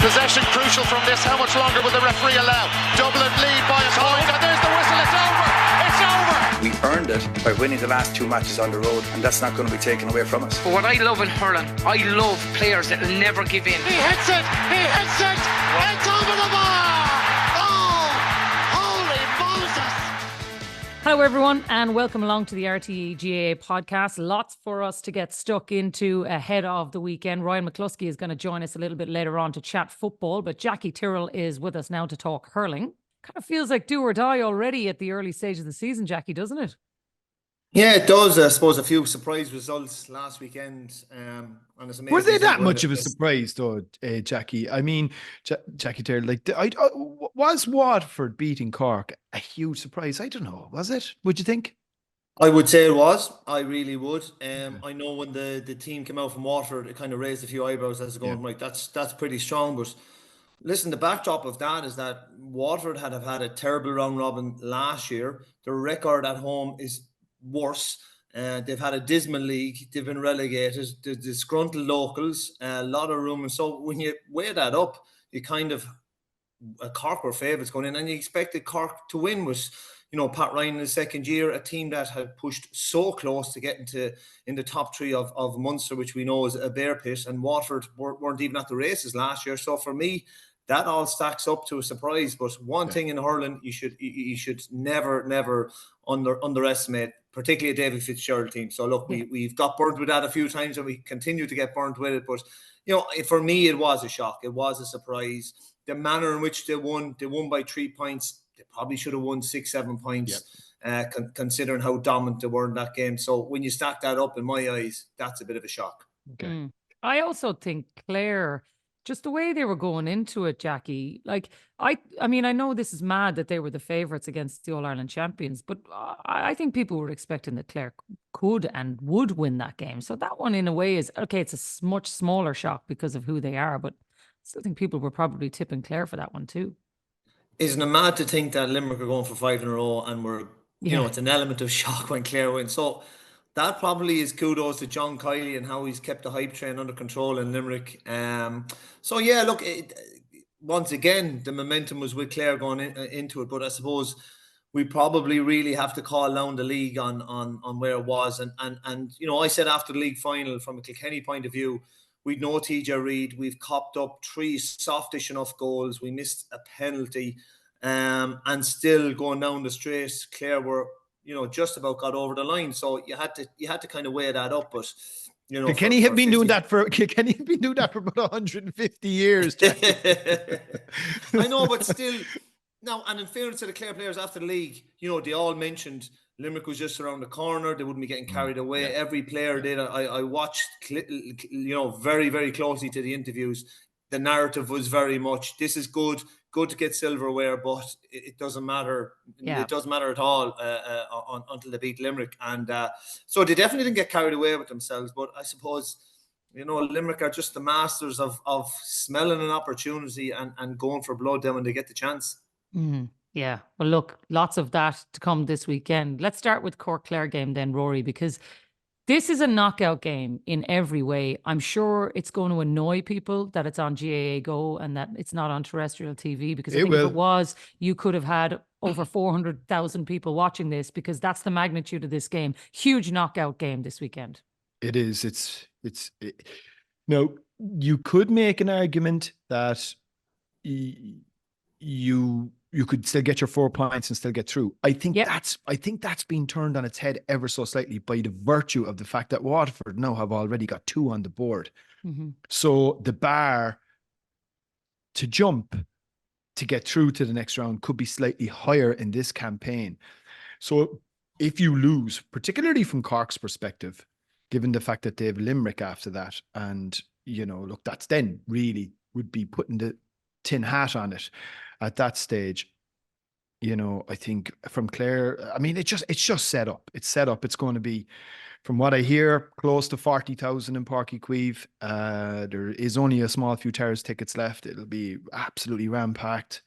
Possession crucial from this. How much longer will the referee allow? Dublin lead by a point, and there's the whistle. It's over. It's over. We earned it by winning the last 2 matches on the road, and that's not going to be taken away from us. But what I love in hurling, I love players that will never give in. He hits it. He hits it. It's over the bar. Oh, holy Moses. Hello everyone and welcome along to the RTE GAA Podcast. Lots for us to get stuck into ahead of the weekend. Ryan McCluskey is going to join us a little bit later on to chat football, but Jacqui Tyrrell is with us now to talk hurling. Kind of feels like do or die already at the early stage of the season, Jacqui, doesn't it? Yeah, it does. I suppose a few surprise results last weekend. And it's amazing. Were they that much of a surprise, though, Jacqui? I mean, Jacqui Taylor, was Waterford beating Cork a huge surprise? I don't know. Was it? Would you think? I would say it was. I really would. I know when the team came out from Waterford, it kind of raised a few eyebrows as going, right, that's pretty strong. But listen, the backdrop of that is that Waterford had a terrible round robin last year. Their record at home is worse. They've had a dismal league. They've been relegated. The disgruntled locals, a lot of room. And so when you weigh that up, you kind of Cork were favourites going in, and you expected Cork to win with, Pat Ryan in his second year, a team that had pushed so close to get in the top three of Munster, which we know is a bear pit, and Waterford weren't even at the races last year. So for me, that all stacks up to a surprise. But one thing in hurling, you should never underestimate, particularly a David Fitzgerald team. So look, we've got burnt with that a few times, and we continue to get burnt with it. But for me, it was a shock. It was a surprise. The manner in which they won by 3 points. They probably should have won 6-7 points, considering how dominant they were in that game. So when you stack that up, in my eyes, that's a bit of a shock. Okay. I also think Clare, just the way they were going into it, Jacqui, like, I mean, I know this is mad that they were the favourites against the All-Ireland champions, but I think people were expecting that Clare could and would win that game. So that one, in a way, is, okay, it's a much smaller shock because of who they are, but I still think people were probably tipping Clare for that one too. Isn't it mad to think that Limerick are going for 5 in a row, and it's an element of shock when Clare wins. So that probably is kudos to John Kiley and how he's kept the hype train under control in Limerick. Look, once again, the momentum was with Clare going into it, but I suppose we probably really have to call down the league on where it was. And I said after the league final, from a Kilkenny point of view, we'd no TJ Reid. We've copped up 3 softish enough goals. We missed a penalty, and still going down the straight, Clare were just about got over the line. So you had to kind of weigh that up. But Kilkenny have been doing that for about 150 years. I know, but still. Now, and in fairness to the Clare players after the league, they all mentioned Limerick was just around the corner. They wouldn't be getting carried away. Yeah. Every player did. I watched, very, very closely to the interviews. The narrative was very much, this is good to get silverware, but it doesn't matter. Yeah. It doesn't matter at all until they beat Limerick. And so they definitely didn't get carried away with themselves. But I suppose, Limerick are just the masters of smelling an opportunity and going for blood then when they get the chance. Mm-hmm. Yeah. Well, look, lots of that to come this weekend. Let's start with Cork-Clare game then, Rory, because this is a knockout game in every way. I'm sure it's going to annoy people that it's on GAA Go and that it's not on terrestrial TV, because I think if it was, you could have had over 400,000 people watching this, because that's the magnitude of this game. Huge knockout game this weekend. It is. No, you could make an argument that you could still get your 4 points and still get through. I think that's been turned on its head ever so slightly by the virtue of the fact that Waterford now have already got 2 on the board. Mm-hmm. So the bar to jump to get through to the next round could be slightly higher in this campaign. So if you lose, particularly from Cork's perspective, given the fact that they have Limerick after that, and look, that's then really would be putting the tin hat on it at that stage. I think from Clare, I mean, it's just set up. It's set up. It's going to be, from what I hear, close to 40,000 in Páirc Uí Chaoimh. There is only a small few terrace tickets left. It'll be absolutely ram-packed.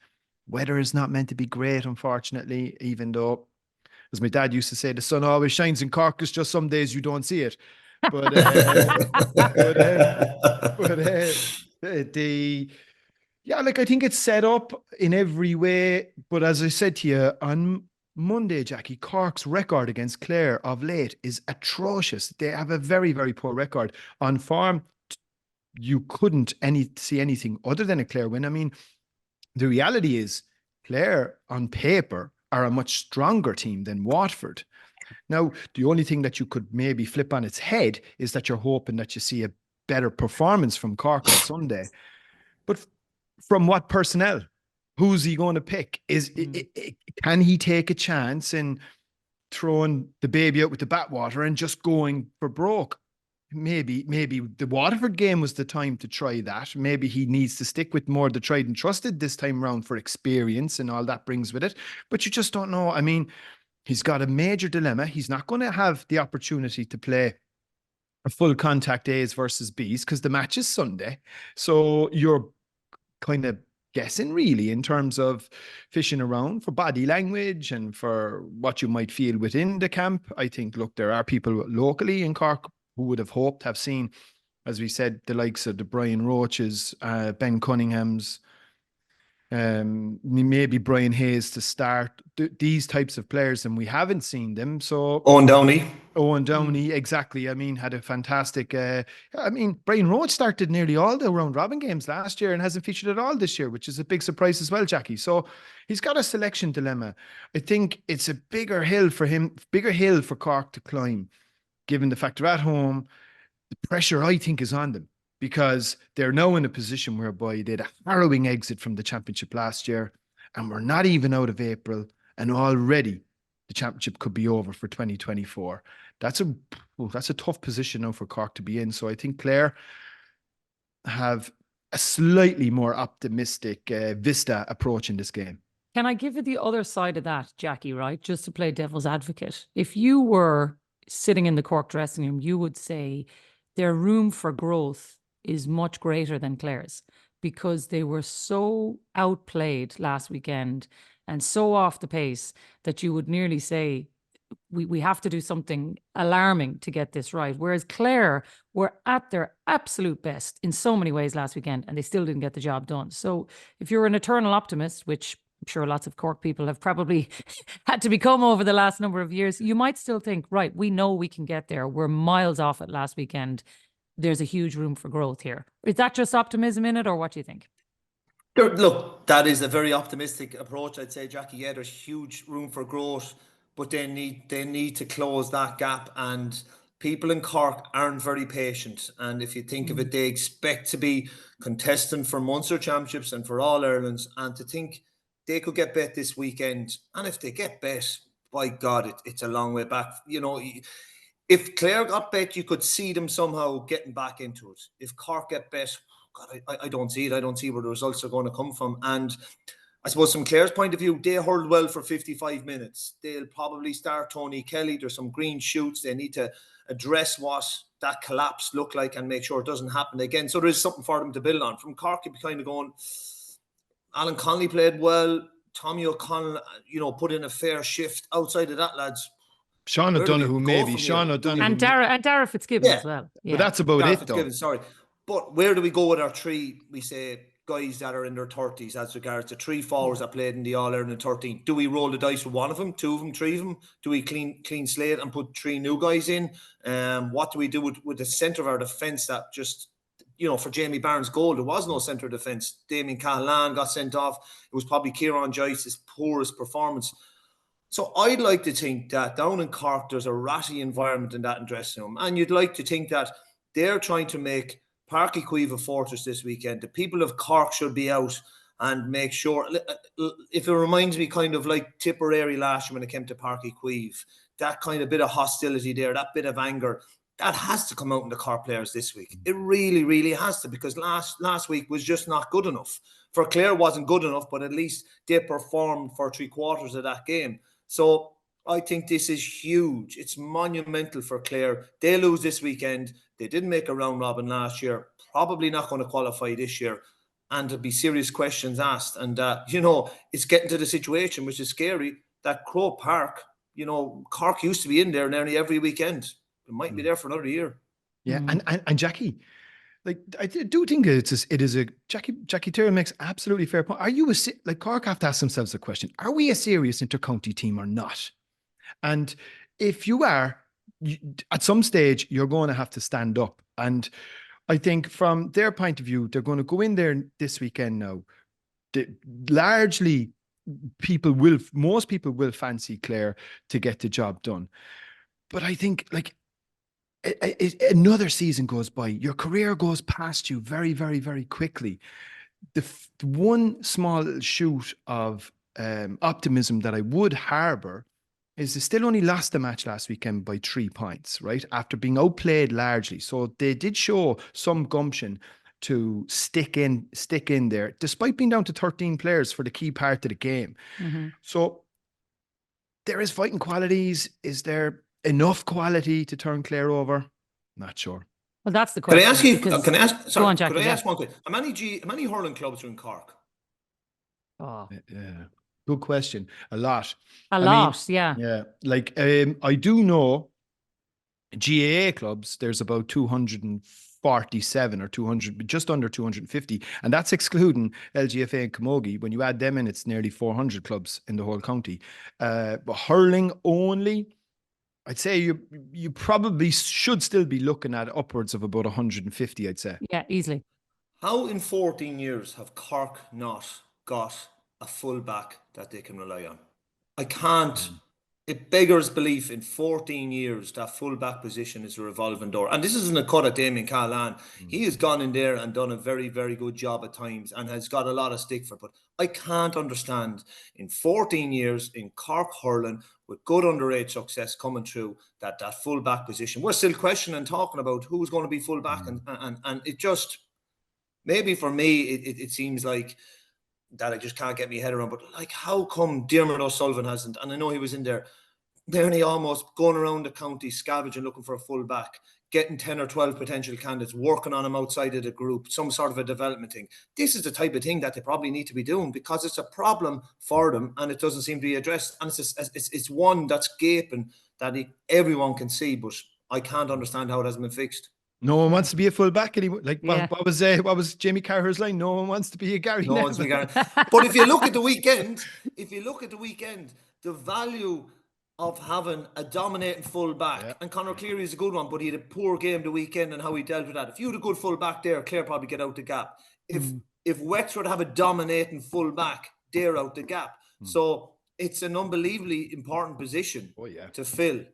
Weather is not meant to be great, unfortunately, even though, as my dad used to say, the sun always shines in Cork. It's just some days you don't see it. But Yeah, like I think it's set up in every way. But as I said to you on Monday, Jacqui, Cork's record against Clare of late is atrocious. They have a very, very poor record. On form, you couldn't see anything other than a Clare win. I mean, the reality is Clare on paper are a much stronger team than Waterford. Now, the only thing that you could maybe flip on its head is that you're hoping that you see a better performance from Cork on Sunday. But from what personnel? Who's he going to pick? Can he take a chance in throwing the baby out with the bathwater and just going for broke? Maybe the Waterford game was the time to try that. Maybe he needs to stick with more the tried and trusted this time round for experience and all that brings with it. But you just don't know. I mean, he's got a major dilemma. He's not going to have the opportunity to play a full contact A's versus B's because the match is Sunday. So you're kind of guessing really in terms of fishing around for body language and for what you might feel within the camp. I think, look, there are people locally in Cork who would have hoped to have seen, as we said, the likes of the Brian Roaches, Ben Cunninghams, maybe Brian Hayes to start these types of players, and we haven't seen them. So Owen Downey, exactly. I mean, had a fantastic. Brian Roach started nearly all the round robin games last year and hasn't featured at all this year, which is a big surprise as well, Jacqui. So he's got a selection dilemma. I think it's a bigger hill for Cork to climb, given the fact they're at home. The pressure, I think, is on them, because they're now in a position whereby they had a harrowing exit from the championship last year, and we're not even out of April, and already the championship could be over for 2024. That's a tough position now for Cork to be in. So I think Clare have a slightly more optimistic vista approach in this game. Can I give you the other side of that, Jacqui, right? Just to play devil's advocate. If you were sitting in the Cork dressing room, you would say their room for growth is much greater than Clare's, because they were so outplayed last weekend and so off the pace that you would nearly say we have to do something alarming to get this right. Whereas Clare were at their absolute best in so many ways last weekend and they still didn't get the job done. So if you're an eternal optimist, which I'm sure lots of Cork people have probably had to become over the last number of years, you might still think, right, we know we can get there. We're miles off it last weekend. There's a huge room for growth here. Is that just optimism in it, or what do you think? Look, that is a very optimistic approach, I'd say, Jacqui. Yeah, there's huge room for growth, but they need to close that gap. And people in Cork aren't very patient. And if you think of it, they expect to be contesting for Munster championships and for All Irelands, and to think they could get bet this weekend. And if they get bet, by God, it's a long way back. You know, if Clare got bet, you could see them somehow getting back into it. If Cork get bet, God, I don't see it. I don't see where the results are going to come from. And I suppose from Clare's point of view, they hurled well for 55 minutes. They'll probably start Tony Kelly. There's some green shoots. They need to address what that collapse looked like and make sure it doesn't happen again. So there is something for them to build on. From Cork, you'd be kind of going, Alan Connolly played well. Tommy O'Connell, put in a fair shift. Outside of that, lads, Sean O'Donoghue, maybe. Sean O'Donoghue. And Dara Fitzgibbon as well. Yeah. But that's about Dara it, Fitzgibbon, though. Sorry. But where do we go with our three, we say, guys that are in their 30s as regards to three forwards that played in the All-Ireland 13? Do we roll the dice with one of them, two of them, three of them? Do we clean slate and put three new guys in? What do we do with the centre of our defence that just, for Jamie Barnes' goal, there was no centre of defence. Damien Cahalane got sent off. It was probably Kieran Joyce's poorest performance. So I'd like to think that down in Cork, there's a ratty environment in that dressing room. And you'd like to think that they're trying to make Páirc Uí Chaoimh a fortress this weekend. The people of Cork should be out and make sure, if it reminds me kind of like Tipperary last year when it came to Páirc Uí Chaoimh, that kind of bit of hostility there, that bit of anger, that has to come out in the Cork players this week. It really, really has to, because last week was just not good enough. For Clare, wasn't good enough, but at least they performed for 3/4 of that game. So I think this is huge. It's monumental for Clare. They lose this weekend. They didn't make a round robin last year. Probably not going to qualify this year. And there'll be serious questions asked. And, it's getting to the situation, which is scary, that Croke Park, Cork used to be in there nearly every weekend. It might be there for another year. Yeah. And Jacqui, like I do think it is a Jacqui Tyrrell makes absolutely fair point. Are you like Cork have to ask themselves the question: are we a serious inter-county team or not? And if you are, at some stage you're going to have to stand up. And I think from their point of view, they're going to go in there this weekend now. Largely, most people will fancy Clare to get the job done. But I think like another season goes by, your career goes past you very, very, very quickly. The one small shoot of optimism that I would harbour is they still only lost the match last weekend by 3 points, right? After being outplayed largely. So they did show some gumption to stick in there, despite being down to 13 players for the key part of the game. Mm-hmm. So there is fighting qualities. Is there enough quality to turn Clare over? Not sure. Well, that's the question. Can I ask? Sorry, go on, Jacqui, could I ask one question? How many hurling clubs are in Cork? Oh, yeah. Good question. A lot. Yeah. Yeah. Like, I do know GAA clubs, there's about 247 or 200, just under 250. And that's excluding LGFA and Camogie. When you add them in, it's nearly 400 clubs in the whole county. But hurling only, I'd say you probably should still be looking at upwards of about 150, I'd say. Yeah, easily. How in 14 years have Cork not got a full back that they can rely on? I can't. It beggars belief in 14 years that full back position is a revolving door. And this isn't a cut at Damien Callahan. He has gone in there and done a very, very good job at times and has got a lot of stick for it. But I can't understand in 14 years in Cork hurling with good underage success coming through that full back position. We're still questioning and talking about who's going to be full back. And it just, maybe for me, it seems like that I just can't get my head around. But like, how come Diarmuid O'Sullivan hasn't? And I know he was in there, nearly almost going around the county scavenging, looking for a full back, getting 10 or 12 potential candidates, working on them outside of the group, some sort of a development thing. This is the type of thing that they probably need to be doing because it's a problem for them and it doesn't seem to be addressed. And it's one that's gaping that everyone can see, but I can't understand how it hasn't been fixed. No one wants to be a full back anymore. Like, yeah. what was Jamie Carragher's line? No one wants to be a Gary. No one's Gary. But if you look at the weekend, the value of having a dominating full back, and Conor Cleary is a good one, but he had a poor game the weekend and how he dealt with that. If you had a good full back there, Clare probably get out the gap. If Wexford have a dominating full back, they're out the gap. So it's an unbelievably important position to fill.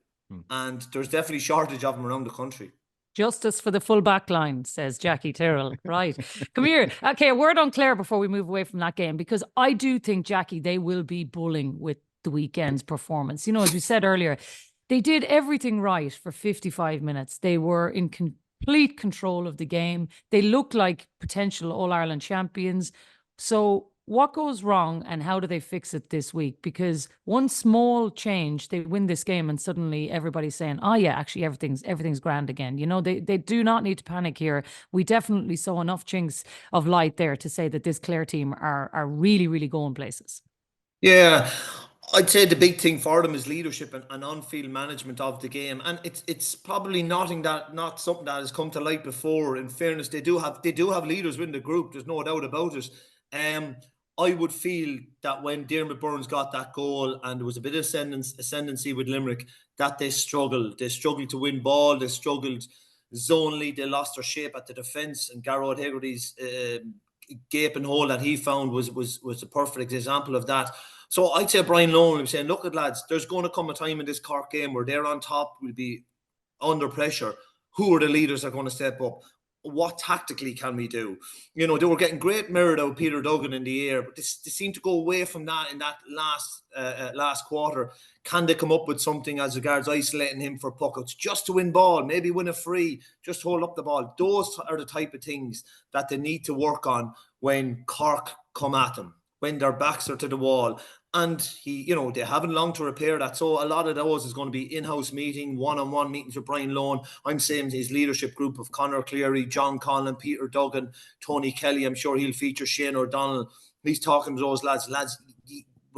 And there's definitely shortage of them around the country. Justice for the full back line, says Jacqui Tyrrell. Right. Come here. Okay, a word on Clare before we move away from that game, because I do think, Jacqui, they will be bullying with the weekend's performance. You know, as we said earlier, they did everything right for 55 minutes. They were in complete control of the game. They looked like potential All-Ireland champions. So what goes wrong and how do they fix it this week? Because one small change, they win this game and suddenly everybody's saying, oh yeah, actually everything's grand again. You know, they do not need to panic here. We definitely saw enough chinks of light there to say that this Clare team are really, really going places. Yeah, I'd say the big thing for them is leadership and on-field management of the game. And it's probably not something that has come to light before. In fairness, they do have leaders within the group. There's no doubt about it. I would feel that when Diarmuid Byrnes got that goal and there was a bit of ascendancy with Limerick, that they struggled. They struggled to win ball. They struggled zonally. They lost their shape at the defence. And Garrod Hegarty's gaping hole that he found was a perfect example of that. So I'd say Brian Lohan will be saying, look at lads, there's going to come a time in this Cork game where they're on top, will be under pressure. Who are the leaders that are going to step up? What tactically can we do? You know, they were getting great merit out of Peter Duggan in the air, but they seem to go away from that in that last quarter. Can they come up with something as regards isolating him for puckouts just to win ball, maybe win a free, just hold up the ball? Those are the type of things that they need to work on when Cork come at them, when their backs are to the wall. And they haven't long to repair that. So a lot of those is going to be in-house meeting, one-on-one meetings with Brian Lohan. I'm saying his leadership group of Conor Cleary, John Conlon, Peter Duggan, Tony Kelly. I'm sure he'll feature Shane O'Donnell. He's talking to those lads.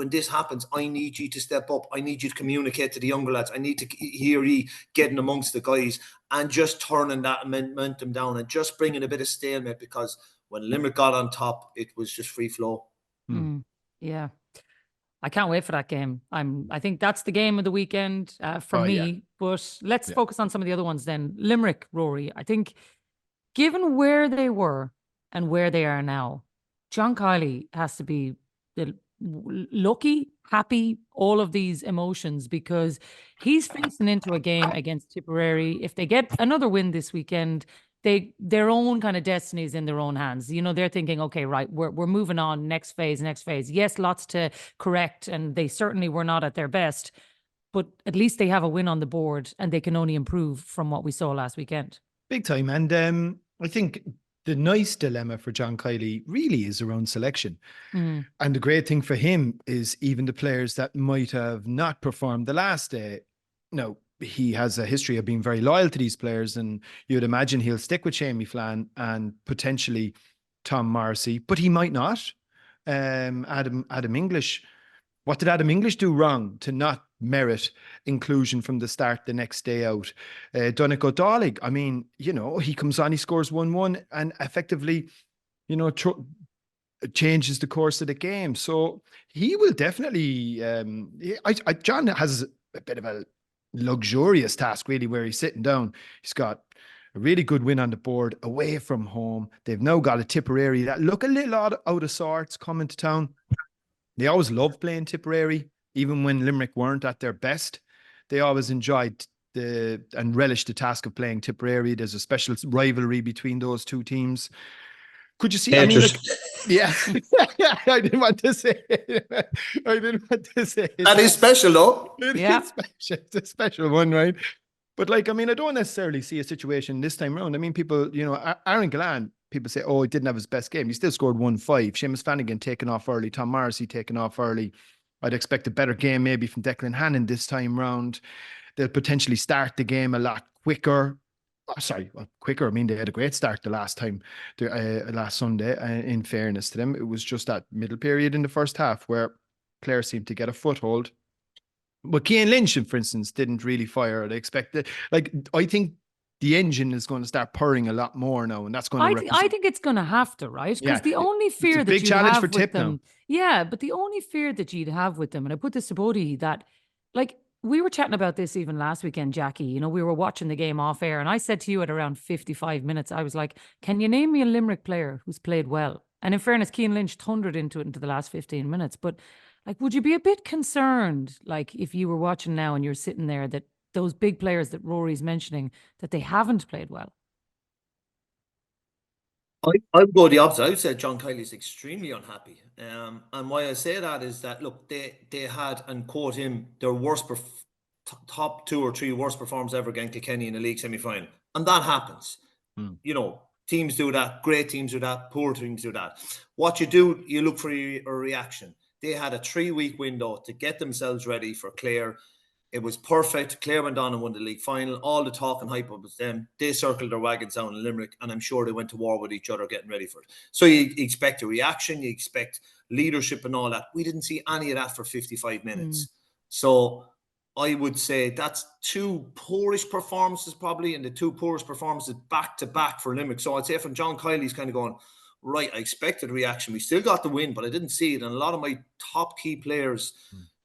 when this happens, I need you to step up. I need you to communicate to the younger lads. I need to hear you getting amongst the guys and just turning that momentum down and just bringing a bit of stalemate, because when Limerick got on top, it was just free flow. Yeah. I can't wait for that game. I think that's the game of the weekend for me. Yeah. But let's focus on some of the other ones then. Limerick, Rory. I think given where they were and where they are now, John Kiely has to be lucky, happy, all of these emotions, because he's facing into a game against Tipperary. If they get another win this weekend, their own kind of destiny is in their own hands. You know, they're thinking, okay, right, we're moving on, next phase. Yes, lots to correct, and they certainly were not at their best, but at least they have a win on the board and they can only improve from what we saw last weekend. Big time. And I think the nice dilemma for John Kiely really is around selection. And the great thing for him is even the players that might have not performed the last day, he has a history of being very loyal to these players, and you'd imagine he'll stick with Seamie Flann and potentially Tom Morrissey, but he might not. Adam English. What did Adam English do wrong to not merit inclusion from the start the next day out? Donegal Dálaigh, I mean, he comes on, he scores 1-1 and effectively, changes the course of the game. So he will definitely, John has a bit of a luxurious task really, where he's sitting down. He's got a really good win on the board away from home. They've now got a Tipperary that look a little out of sorts coming to town. They always loved playing Tipperary, even when Limerick weren't at their best. They always enjoyed and relished the task of playing Tipperary. There's a special rivalry between those two teams. Could you see? I mean, yeah. I didn't want to say it. That is special, though. It is special. It's a special one, right? But I don't necessarily see a situation this time around. I mean, people, Aaron Gillan, people say, he didn't have his best game. He still scored 1-5. Seamus Flanagan taken off early. Tom Morrissey taken off early. I'd expect a better game maybe from Declan Hannon this time round. They'll potentially start the game a lot quicker. Quicker. I mean, they had a great start the last time, last Sunday. In fairness to them, it was just that middle period in the first half where Clare seemed to get a foothold. But Cian Lynch, for instance, didn't really fire. They expected, I think the engine is going to start purring a lot more now, and that's going to. I think it's going to have to, right? Because the only fear that you have with them, but the only fear that you'd have with them, and I put this to Bodie, that we were chatting about this even last weekend, Jacqui. We were watching the game off air, and I said to you at around 55 minutes, I was like, can you name me a Limerick player who's played well? And in fairness, Cian Lynch thundered into the last 15 minutes. But would you be a bit concerned, if you were watching now and you're sitting there, that those big players that Rory's mentioning, that they haven't played well? I would go the opposite. I would say John Kiely's extremely unhappy. And why I say that is that, look, they had, and quote him, their worst top 2 or 3 worst performers ever against Kilkenny in the league semi-final. And that happens. Teams do that. Great teams do that. Poor teams do that. What you do, you look for a reaction. They had a 3-week window to get themselves ready for Clare. It was perfect. Clare went on and won the league final. All the talk and hype was them. They circled their wagons down in Limerick, and I'm sure they went to war with each other getting ready for it. So you expect a reaction, you expect leadership and all that. We didn't see any of that for 55 minutes. So I would say that's 2 poorish performances probably, and the 2 poorest performances back-to-back for Limerick. So I'd say from John Kiely's kind of going, right, I expected a reaction. We still got the win, but I didn't see it. And a lot of my top key players...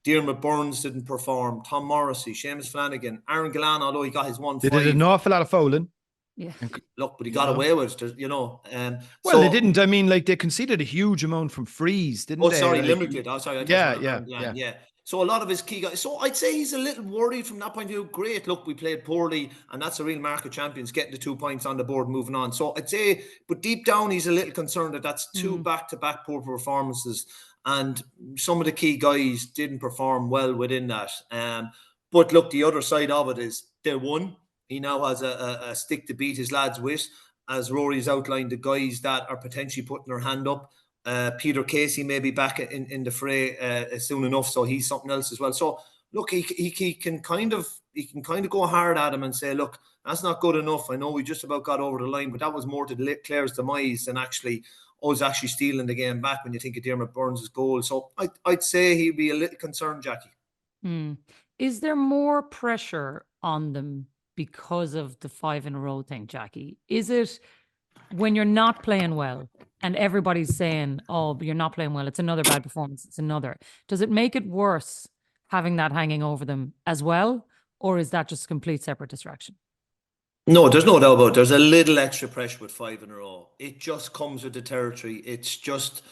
Diarmaid Burns didn't perform. Tom Morrissey, Seamus Flanagan, Aaron Gillan, although he got his 1-5. They did an awful lot of fouling. Yeah. Look, but he got away with it, they didn't. I mean, they conceded a huge amount from frees, didn't they? Oh, sorry, Limerick did. Oh, sorry. Yeah. So a lot of his key guys. So I'd say he's a little worried from that point of view. Great. Look, we played poorly, and that's a real mark of champions, getting the 2 points on the board, moving on. So I'd say, but deep down, he's a little concerned that that's 2 back-to-back poor performances. And some of the key guys didn't perform well within that. But look, the other side of it is they won. He now has a stick to beat his lads with. As Rory's outlined, the guys that are potentially putting their hand up. Peter Casey may be back in the fray soon enough, so he's something else as well. So look, he can kind of go hard at him and say, look, that's not good enough. I know we just about got over the line, but that was more to Clare's demise than actually us actually stealing the game back when you think of Dermot Burns' goal. So I'd say he'd be a little concerned, Jacqui. Is there more pressure on them because of the 5 in a row thing, Jacqui? Is it when you're not playing well and everybody's saying, oh, but you're not playing well, it's another bad performance, it's another. Does it make it worse having that hanging over them as well? Or is that just complete separate distraction? No, there's no doubt about it. There's a little extra pressure with 5 in a row. It just comes with the territory. It's just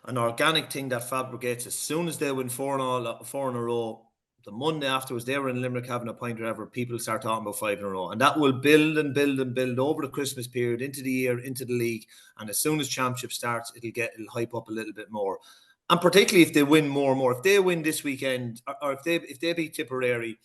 an organic thing that fabricates. As soon as they win 4 in a row, the Monday afterwards, they were in Limerick having a pint or whatever, people start talking about 5 in a row. And that will build and build and build over the Christmas period, into the year, into the league. And as soon as championship starts, it'll hype up a little bit more. And particularly if they win more and more. If they win this weekend, or if they beat Tipperary,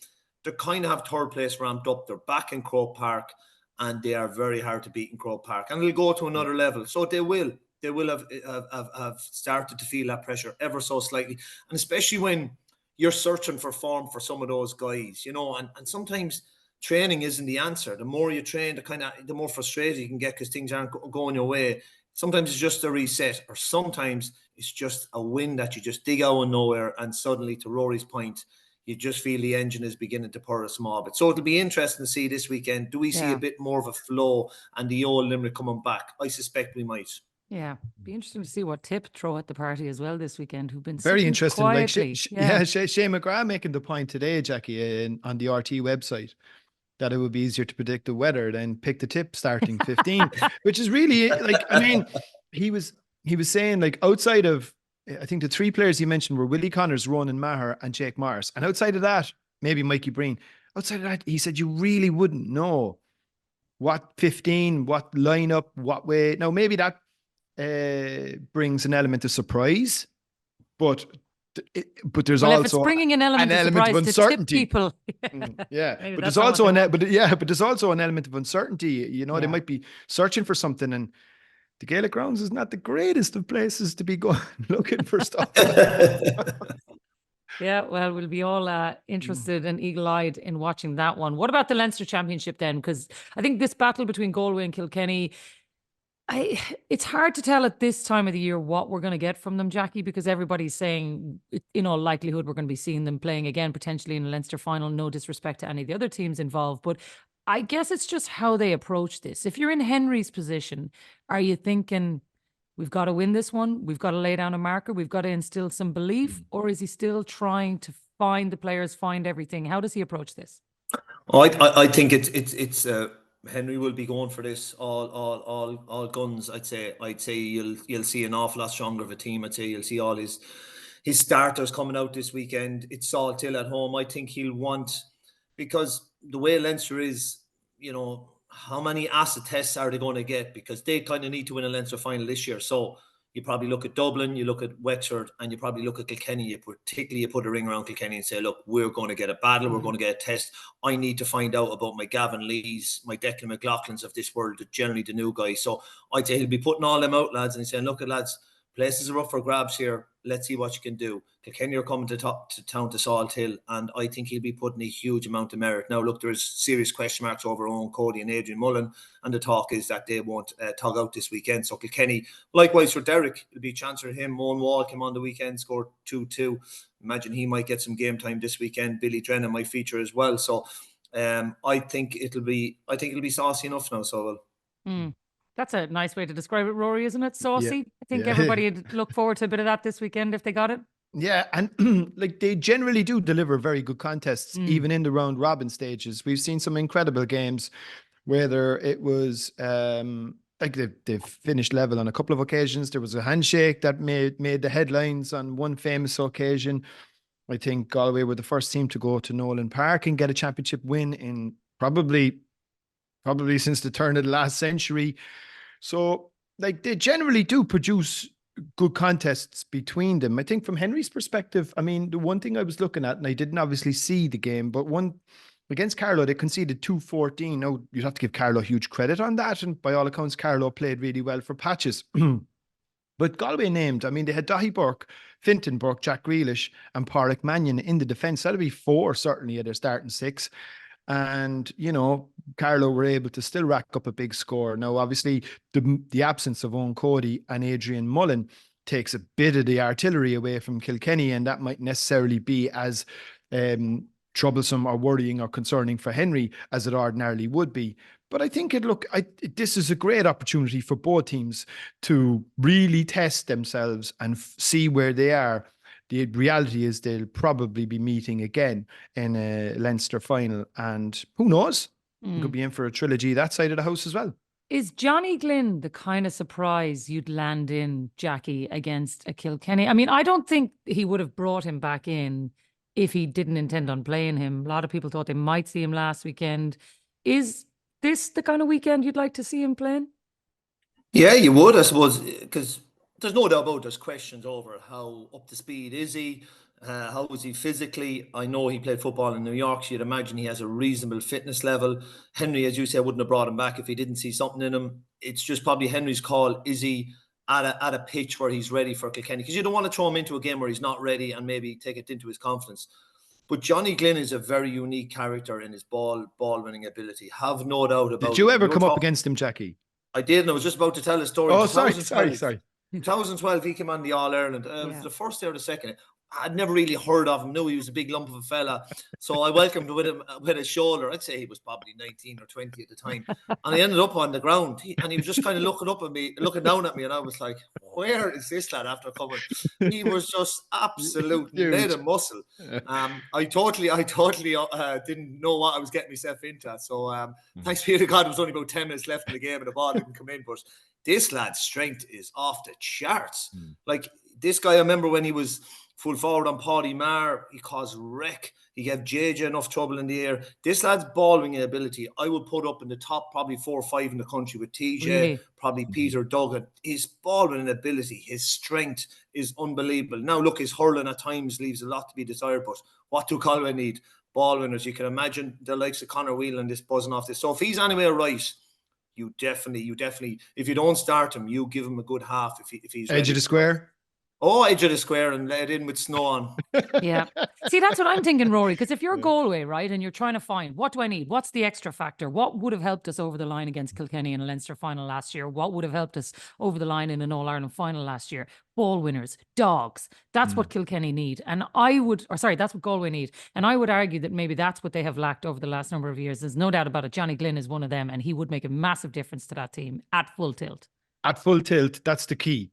they kind of have third place ramped up. They're back in Croke Park, and they are very hard to beat in Croke Park. And they'll go to another level. So they will have started to feel that pressure ever so slightly. And especially when you're searching for form for some of those guys, and sometimes training isn't the answer. The more you train, the more frustrated you can get because things aren't going your way. Sometimes it's just a reset, or sometimes it's just a win that you just dig out of nowhere, and suddenly, to Rory's point, you just feel the engine is beginning to purr a small bit. So it'll be interesting to see this weekend. Do we see a bit more of a flow and the old Limerick coming back? I suspect we might. Yeah, be interesting to see what Tip throw at the party as well this weekend. Who've been very interesting. Quietly. Shane McGrath making the point today, Jacqui, on the RTE website, that it would be easier to predict the weather than pick the Tip starting 15, which is really he was saying outside of, I think the 3 players he mentioned were Willie Connors, Ronan Maher, and Jake Morris, and outside of that, maybe Mikey Breen. Outside of that, he said you really wouldn't know what 15, what lineup, what way. Now maybe that brings an element of surprise, but there's also if it's bringing an element of uncertainty. To tip people. But there's also an element of uncertainty. They might be searching for something, and the Gaelic grounds is not the greatest of places to be going looking for stuff. Yeah, well, we'll be all interested and eagle-eyed in watching that one. What about the Leinster Championship then? Because I think this battle between Galway and Kilkenny, it's hard to tell at this time of the year what we're going to get from them, Jacqui, because everybody's saying, in all likelihood, we're going to be seeing them playing again, potentially in a Leinster final. No disrespect to any of the other teams involved, but I guess it's just how they approach this. If you're in Henry's position, are you thinking, we've got to win this one, we've got to lay down a marker, we've got to instill some belief, or is he still trying to find the players, find everything? How does he approach this? I think it's Henry will be going for this all guns. I'd say you'll see an awful lot stronger of a team. I'd say you'll see all his starters coming out this weekend. It's Salthill at home. I think he'll want, because the way Leinster is, how many acid tests are they going to get? Because they kind of need to win a Leinster final this year. So you probably look at Dublin, you look at Wexford, and you probably look at Kilkenny. You put a ring around Kilkenny and say, look, we're going to get a battle, we're going to get a test. I need to find out about my Gavin Lees, my Declan McLaughlins of this world, generally the new guys. So I'd say he'll be putting all them out, lads, and he's saying, look at lads, places are up for grabs here. Let's see what you can do. Kilkenny are coming to town to Salthill, and I think he'll be putting a huge amount of merit. Now, look, there's serious question marks over Owen Cody and Adrian Mullen, and the talk is that they won't tug out this weekend. So Kilkenny, likewise for Derek, it'll be a chance for him. Moan Wall came on the weekend, scored 2-2. Imagine he might get some game time this weekend. Billy Drennan might feature as well. So I think it'll be saucy enough now. So That's a nice way to describe it, Rory, isn't it? Saucy. Yeah. I think everybody would look forward to a bit of that this weekend if they got it. Yeah, and they generally do deliver very good contests, even in the round robin stages. We've seen some incredible games, whether it was they've finished level on a couple of occasions. There was a handshake that made the headlines on one famous occasion. I think Galway were the first team to go to Nolan Park and get a championship win in probably since the turn of the last century. So they generally do produce good contests between them. I think from Henry's perspective, I mean, the one thing I was looking at, and I didn't obviously see the game, but one against Carlow, they conceded 2-14. Now, you'd have to give Carlow huge credit on that. And by all accounts, Carlow played really well for patches. But Galway named, I mean, they had Dahi Burke, Finton Burke, Jack Grealish, and Páirc Mannion in the defence. That'll be 4, certainly, at their starting 6. And, Carlow were able to still rack up a big score. Now, obviously, the absence of Owen Cody and Adrian Mullen takes a bit of the artillery away from Kilkenny, and that might necessarily be as troublesome or worrying or concerning for Henry as it ordinarily would be. But I think this is a great opportunity for both teams to really test themselves and see where they are. The reality is they'll probably be meeting again in a Leinster final, and who knows? We could be in for a trilogy that side of the house as well. Is Johnny Glynn the kind of surprise you'd land in, Jacqui, against a Kilkenny? I mean, I don't think he would have brought him back in if he didn't intend on playing him. A lot of people thought they might see him last weekend. Is this the kind of weekend you'd like to see him playing? Yeah, you would, I suppose, because there's no doubt about there's questions over how up to speed is he, how is he physically. I know he played football in New York, so you'd imagine he has a reasonable fitness level. Henry, as you say, wouldn't have brought him back if he didn't see something in him. It's just probably Henry's call, is he at a pitch where he's ready for Kilkenny? Because you don't want to throw him into a game where he's not ready and maybe take it into his confidence. But Johnny Glynn is a very unique character in his ball winning ability. Have no doubt about it. Did you ever come up against him, Jacqui? I did, and I was just about to tell a story. Oh, sorry. 2012, he came on the All-Ireland. It was the first year or the second. I'd never really heard of him. Knew he was a big lump of a fella. So I welcomed him with his shoulder. I'd say he was probably 19 or 20 at the time. And I ended up on the ground. And he was just kind of looking down at me. And I was like, where is this lad after coming? He was just absolute made of muscle. I totally didn't know what I was getting myself into. So thanks be to God, there was only about 10 minutes left in the game and the ball didn't come in. But this lad's strength is off the charts. Like this guy, I remember when he was full forward on Paddy Marr, he caused wreck. He gave JJ enough trouble in the air. This lad's ball winning ability, I would put up in the top probably 4 or 5 in the country with TJ, probably Peter Duggan. His ball winning ability, his strength is unbelievable. Now look, his hurling at times leaves a lot to be desired, but what do Galway need? Ball winners. You can imagine the likes of Conor Whelan just buzzing off this. So if he's anywhere right, you definitely, if you don't start him, you give him a good half if he's edge of the square. Oh, edge of the square and let it in with snow on. Yeah. See, that's what I'm thinking, Rory, because if you're Galway, right, and you're trying to find, what do I need? What's the extra factor? What would have helped us over the line against Kilkenny in a Leinster final last year? What would have helped us over the line in an All-Ireland final last year? Ball winners, dogs. That's what Kilkenny need. And that's what Galway need. And I would argue that maybe that's what they have lacked over the last number of years. There's no doubt about it. Johnny Glynn is one of them, and he would make a massive difference to that team at full tilt. At full tilt, that's the key.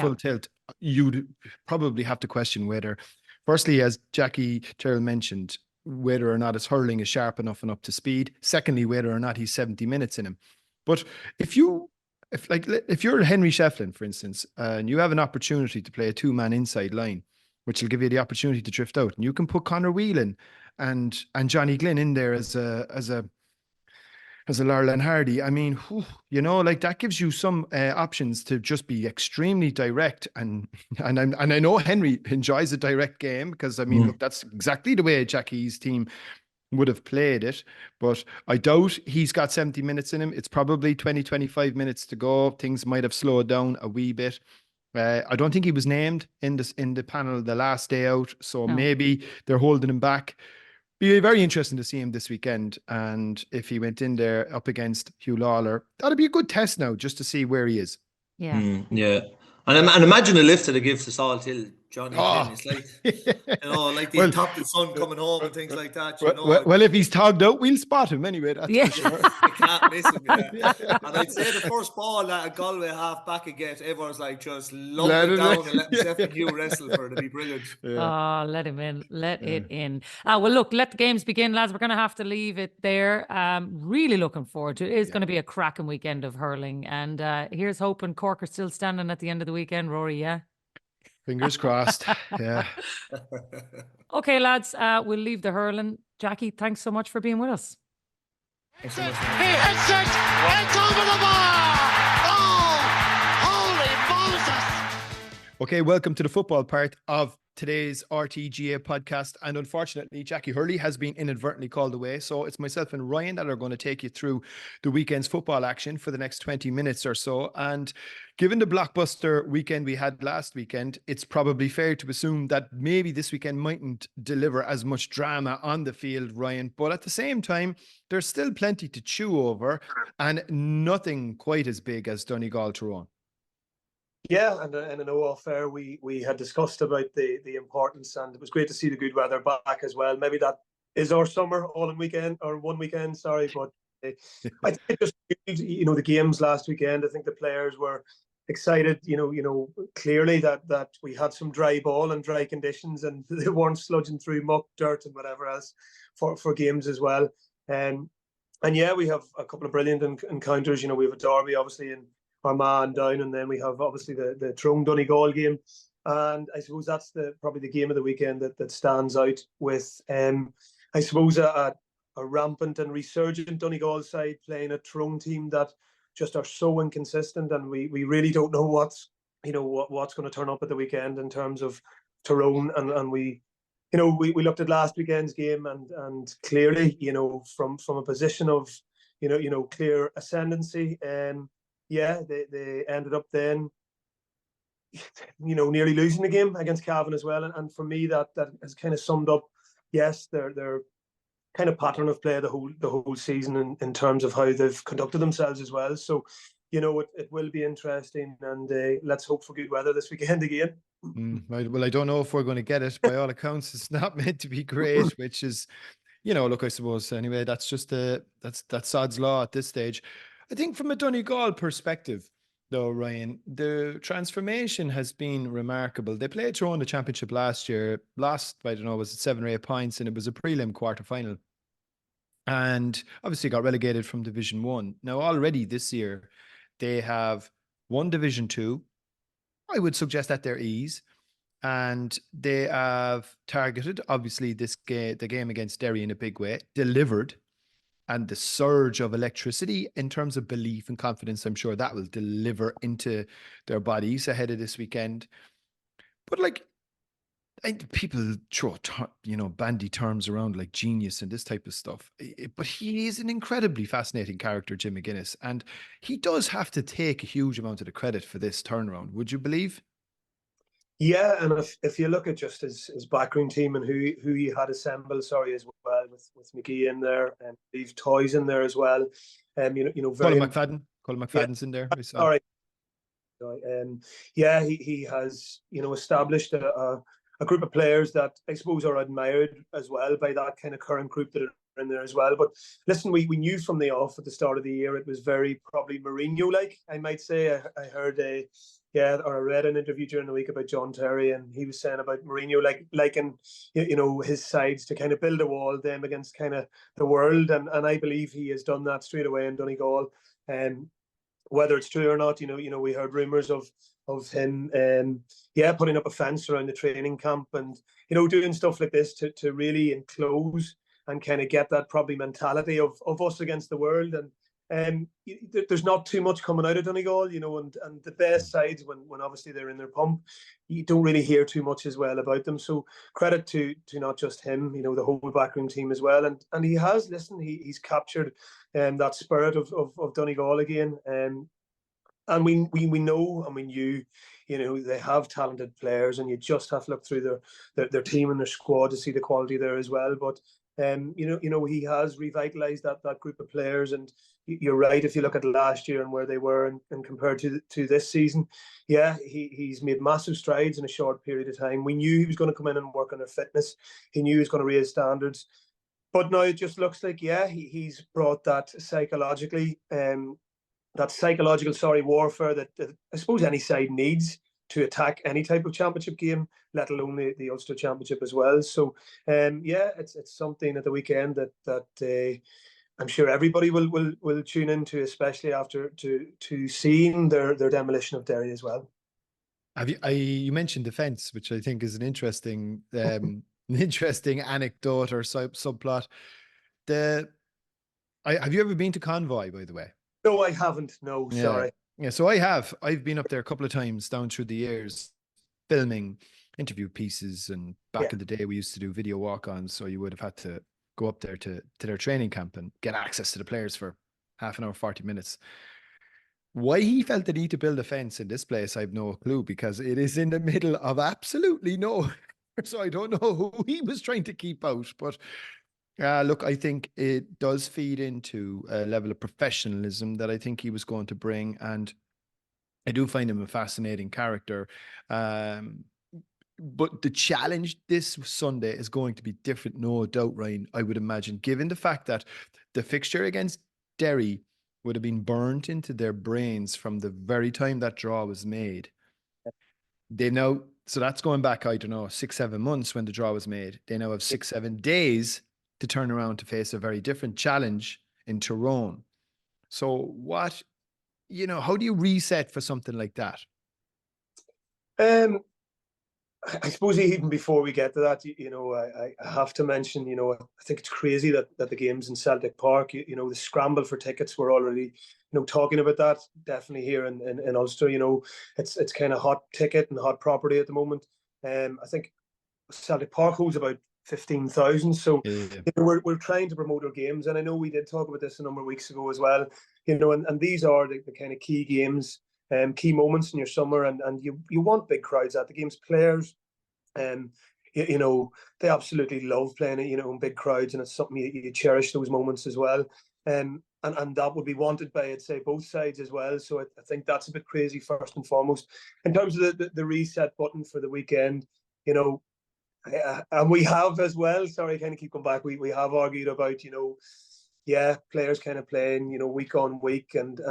Full tilt, you'd probably have to question whether, firstly, as Jacqui Tyrrell mentioned, whether or not his hurling is sharp enough and up to speed. Secondly, whether or not he's 70 minutes in him. But if you're Henry Shefflin, for instance, and you have an opportunity to play a 2-man inside line, which will give you the opportunity to drift out, and you can put Conor Whelan and Johnny Glynn in there as a Larlan Hardy, I mean, like that gives you some options to just be extremely direct. And I know Henry enjoys a direct game because, I mean, look, that's exactly the way Jacqui's team would have played it. But I doubt he's got 70 minutes in him. It's probably 20, 25 minutes to go. Things might have slowed down a wee bit. I don't think he was named in the panel the last day out. So maybe they're holding him back. Be very interesting to see him this weekend. And if he went in there up against Hugh Lawler, that'd be a good test now just to see where he is. Yeah. Yeah. And imagine the lift that it gives to Salthill, Johnny. It's like, like the top of the sun coming home and things like that. Well, if he's togged out, we'll spot him anyway. That's for sure. You can't miss him. Yeah. And I'd say the first ball that a Galway half back again, everyone's like just lump it down and let Jeff and Hugh wrestle for it. It'd be brilliant. Yeah. Oh, let him in. Let it in. Well, look, let the games begin, lads. We're going to have to leave it there. Really looking forward to it. It's going to be a cracking weekend of hurling. And here's hoping Cork are still standing at the end of the weekend, Rory, yeah? Fingers crossed. Yeah. Okay, lads, we'll leave the hurling. Jacqui, thanks so much for being with us. It's over the bar! Oh, holy Moses! Okay, welcome to the football part of today's RTE GAA podcast. And unfortunately, Jacqui Hurley has been inadvertently called away. So it's myself and Ryan that are going to take you through the weekend's football action for the next 20 minutes or so. And given the blockbuster weekend we had last weekend, it's probably fair to assume that maybe this weekend mightn't deliver as much drama on the field, Ryan. But at the same time, there's still plenty to chew over and nothing quite as big as Donegal Tyrone. Yeah, and I know off air we had discussed about the importance, and it was great to see the good weather back as well. Maybe that is our summer all in weekend or one weekend, sorry, but I think just the games last weekend. I think the players were excited. Clearly that we had some dry ball and dry conditions, and they weren't sludging through muck, dirt, and whatever else for games as well. And yeah, we have a couple of brilliant encounters. We have a derby, obviously, in Armagh and Down, and then we have obviously the Tyrone Donegal game, and I suppose that's probably the game of the weekend that stands out with I suppose a rampant and resurgent Donegal side playing a Tyrone team that just are so inconsistent, and we really don't know what's going to turn up at the weekend in terms of Tyrone, and we looked at last weekend's game, and clearly from a position of clear ascendancy, yeah, they ended up then, nearly losing the game against Cavan as well. And for me, that has kind of summed up, yes, their kind of pattern of play the whole season in terms of how they've conducted themselves as well. So, it will be interesting, and let's hope for good weather this weekend again. Well, I don't know if we're going to get it. By all accounts, it's not meant to be great, which is, look, I suppose anyway, that's just that's sod's law at this stage. I think from a Donegal perspective, though, Ryan, the transformation has been remarkable. They played Tyrone the championship last year, lost, I don't know, was it 7 or 8 points, and it was a prelim quarter-final. And obviously got relegated from Division 1. Now, already this year, they have won Division 2. I would suggest at their ease. And they have targeted, obviously, the game against Derry in a big way, delivered. And the surge of electricity in terms of belief and confidence, I'm sure that will deliver into their bodies ahead of this weekend. But people throw, bandy terms around like genius and this type of stuff. But he is an incredibly fascinating character, Jim McGuinness. And he does have to take a huge amount of the credit for this turnaround. Would you believe? Yeah, and if you look at just his backroom team and who he had assembled, as well, with McGee in there and Steve Toys in there as well, very Colin McFadden's in there. Sorry, yeah, he has established a group of players that I suppose are admired as well by that kind of current group that are in there as well. But listen, we knew from the off at the start of the year it was very probably Mourinho-like, I might say. I heard or I read an interview during the week about John Terry, and he was saying about Mourinho liking his sides to kind of build a wall them against kind of the world, and I believe he has done that straight away in Donegal. Whether it's true or not, we heard rumours of him putting up a fence around the training camp and doing stuff like this to really enclose and kind of get that probably mentality of us against the world. And there's not too much coming out of Donegal, and the best sides when obviously they're in their pump, you don't really hear too much as well about them. So credit to not just him, the whole backroom team as well. And he has, he's captured that spirit of Donegal again. And we know, and we knew, they have talented players, and you just have to look through their team and their squad to see the quality there as well. But he has revitalised that group of players, and you're right. If you look at last year and where they were, and compared to this season, yeah, he's made massive strides in a short period of time. We knew he was going to come in and work on their fitness. He knew he was going to raise standards, but now it just looks like he's brought that psychological warfare that I suppose any side needs to attack any type of championship game, let alone the Ulster Championship as well. So, it's something at the weekend that I'm sure everybody will tune into, especially after to seeing their demolition of Derry as well. You mentioned defence, which I think is an interesting anecdote or subplot. Have you ever been to Convoy, by the way? No, I haven't. No, sorry. Yeah, so I have. I've been up there a couple of times down through the years. filming interview pieces, and back in the day we used to do video walk-ons, so you would have had to go up there to their training camp and get access to the players for half an hour, 40 minutes. Why he felt the need to build a fence in this place, I have no clue, because it is in the middle of absolutely nowhere. So I don't know who he was trying to keep out. But look, I think it does feed into a level of professionalism that I think he was going to bring. And I do find him a fascinating character. But the challenge this Sunday is going to be different, no doubt, Ryan, I would imagine, given the fact that the fixture against Derry would have been burnt into their brains from the very time that draw was made. They now, so that's going back, I don't know, 6-7 months when the draw was made. They now have 6-7 days to turn around to face a very different challenge in Tyrone. So what, how do you reset for something like that? I suppose even before we get to that, I have to mention, I think it's crazy that the game's in Celtic Park. The scramble for tickets, we're already, talking about that. Definitely here in Ulster, it's kind of hot ticket and hot property at the moment. I think Celtic Park holds about 15,000. So we're trying to promote our games, and I know we did talk about this a number of weeks ago as well. And these are the kind of key games. Key moments in your summer, and you want big crowds at the games. Players, they absolutely love playing it, in big crowds, and it's something you cherish those moments as well. And that would be wanted by, I'd say, both sides as well. So I think that's a bit crazy first and foremost. In terms of the reset button for the weekend, and we have as well. Sorry, I kind of keep going back. We have argued about players kind of playing, week on week, and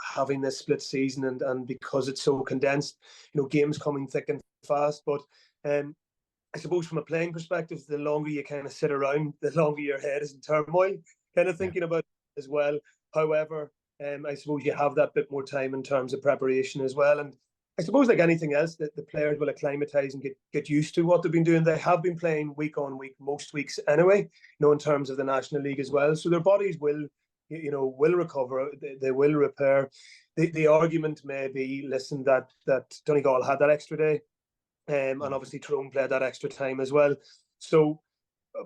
having this split season, and because it's so condensed, games coming thick and fast. But I suppose from a playing perspective, the longer you kind of sit around, the longer your head is in turmoil, kind of thinking about it as well. However, I suppose you have that bit more time in terms of preparation as well. And I suppose, like anything else, that the players will acclimatise and get used to what they've been doing. They have been playing week on week most weeks anyway, in terms of the National League as well. So their bodies will recover. They will repair. The argument may be, listen, that Donegal had that extra day, and obviously Tyrone played that extra time as well. So,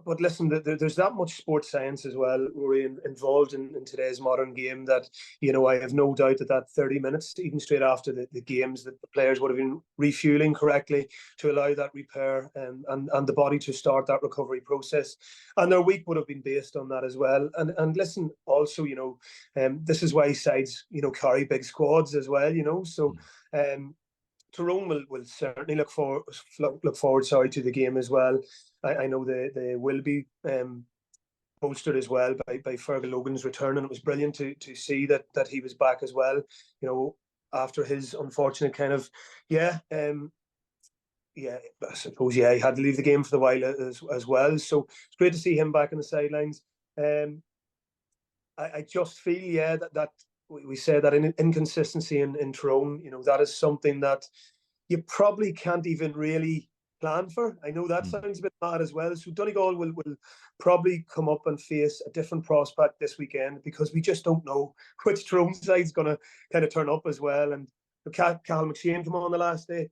but listen, there's that much sports science as well, Rory, involved in today's modern game, that, I have no doubt that 30 minutes, even straight after the games, that the players would have been refueling correctly to allow that repair and the body to start that recovery process. And their week would have been based on that as well. And listen, also, this is why sides, carry big squads as well, So Tyrone will certainly look forward to the game as well. I know they will be bolstered as well by Fergal Logan's return, and it was brilliant to see that he was back as well, after his unfortunate kind of I suppose he had to leave the game for the while as well. So it's great to see him back on the sidelines. I just feel that we say that inconsistency in Tyrone, that is something that you probably can't even really plan for. I know that sounds a bit mad as well. So Donegal will probably come up and face a different prospect this weekend, because we just don't know which Tyrone side's going to kind of turn up as well. And Cal McShane came on the last day.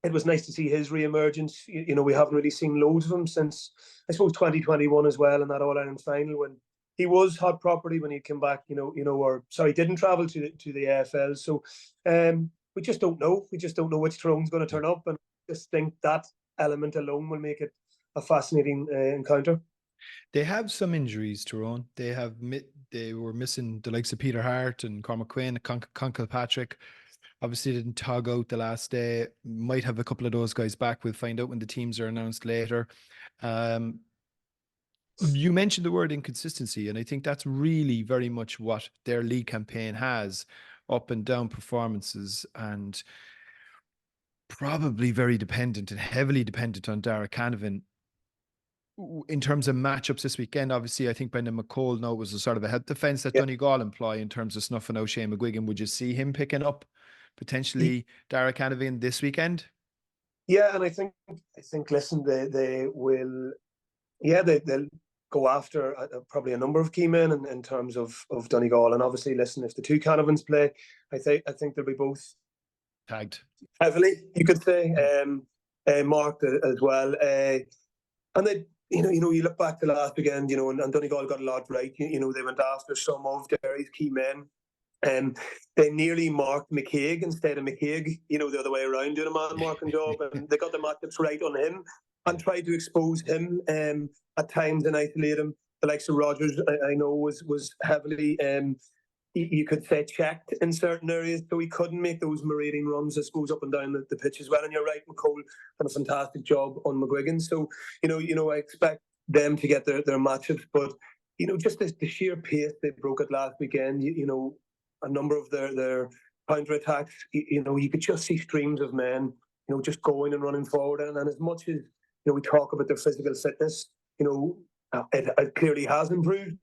It was nice to see his re-emergence. We haven't really seen loads of him since, I suppose, 2021 as well, in that All-Ireland final, when he was hot property when he came back, didn't travel to the AFL. So we just don't know. We just don't know which Tyrone's going to turn up, and I just think that element alone will make it a fascinating encounter. They have some injuries, Tyrone. They were missing the likes of Peter Hart and Cormac Quinn, Con Kilpatrick. Obviously didn't tug out the last day. Might have a couple of those guys back. We'll find out when the teams are announced later. You mentioned the word inconsistency, and I think that's really very much what their league campaign has: up and down performances, and probably very dependent and heavily dependent on Dara Canavan. In terms of matchups this weekend, obviously, I think Brendan McCall now was a sort of a help defence that Donegal employ in terms of snuffing out Shane McGuigan. Would you see him picking up potentially Dara Canavan this weekend? Yeah, and I think listen, they will, they'll go after probably a number of key men in terms of Donegal. And obviously, listen, if the two Canavans play, I think they'll be both tagged heavily, you could say, marked as well. And then, you look back to last weekend, and Donegal got a lot right. They went after some of Derry's key men. They nearly marked McCaig instead of McCaig, the other way around, doing a man-marking job. And they got the matchups right on him and tried to expose him at times and isolate him. The likes of Rogers, I know, was heavily, you could say, checked in certain areas, so he couldn't make those marauding runs, I suppose, up and down the pitch as well. And you're right, McCole done a fantastic job on McGuigan. So, I expect them to get their matchups, but, just the sheer pace they broke it last weekend, a number of their counter-attacks, you could just see streams of men, just going and running forward. And as much as, we talk about their physical fitness, it clearly has improved.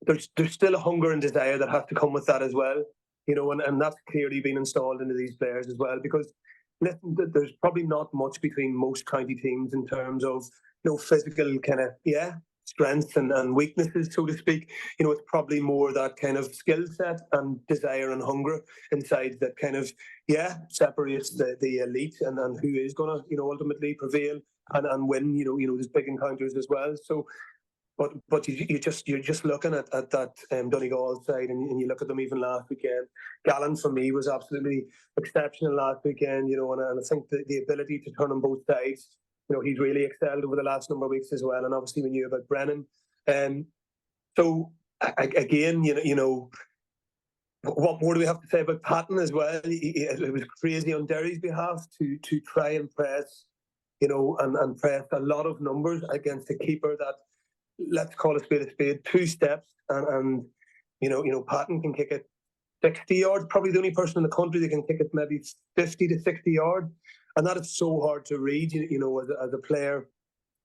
There's still a hunger and desire that has to come with that as well, and that's clearly been installed into these players as well. Because listen, there's probably not much between most county teams in terms of physical kind of strengths and weaknesses, so to speak. It's probably more that kind of skill set and desire and hunger inside that kind of separates the elite and who is going to ultimately prevail and win. There's big encounters as well. So. But you're just looking at that Donegal side, and you look at them even last weekend. Gallen, for me, was absolutely exceptional last weekend, and I think the ability to turn on both sides, he's really excelled over the last number of weeks as well. And obviously we knew about Brennan. So again, what more do we have to say about Patton as well? It was crazy on Derry's behalf to try and press, and press a lot of numbers against a keeper that, let's call a spade, 2 steps, and Patton can kick it 60 yards, probably the only person in the country that can kick it maybe 50 to 60 yards, and that is so hard to read, as a player